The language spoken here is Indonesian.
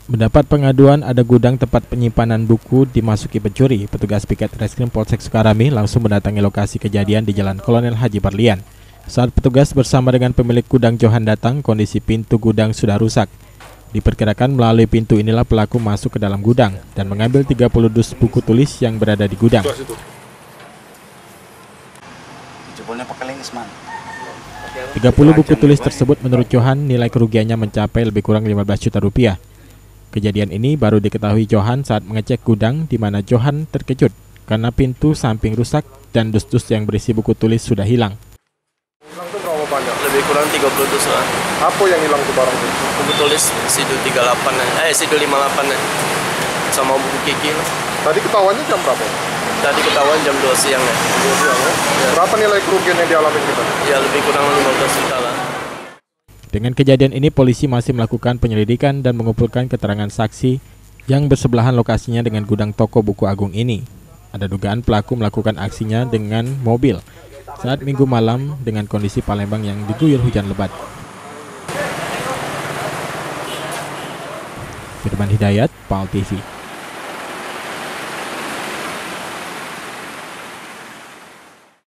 Mendapat pengaduan ada gudang tempat penyimpanan buku dimasuki pencuri, petugas piket Reskrim Polsek Sukarami langsung mendatangi lokasi kejadian di Jalan Kolonel Haji Barlian. Saat petugas bersama dengan pemilik gudang Johan datang, kondisi pintu gudang sudah rusak. Diperkirakan melalui pintu inilah pelaku masuk ke dalam gudang dan mengambil 30 dus buku tulis yang berada di gudang. 30 buku tulis tersebut menurut Johan nilai kerugiannya mencapai lebih kurang 15 juta rupiah. Kejadian ini baru diketahui Johan saat mengecek gudang, di mana Johan terkejut karena pintu samping rusak dan dus-dus yang berisi buku tulis sudah hilang. Hilang tuh berapa banyak? Lebih kurang 30 dus lah. Apa yang hilang tuh barang itu? Buku tulis sidul 38 sidul 58 sama buku kiki lah. Tadi ketahuannya jam berapa? Tadi ketahuan jam 2 siang ya. 2 siang ya? Ya. Berapa nilai kerugian yang dialami kita? Ya lebih kurang 15 juta lah. Dengan kejadian ini, polisi masih melakukan penyelidikan dan mengumpulkan keterangan saksi yang bersebelahan lokasinya dengan gudang toko buku agung ini. Ada dugaan pelaku melakukan aksinya dengan mobil saat Minggu malam dengan kondisi Palembang yang diguyur hujan lebat. Firman Hidayat, PAL TV.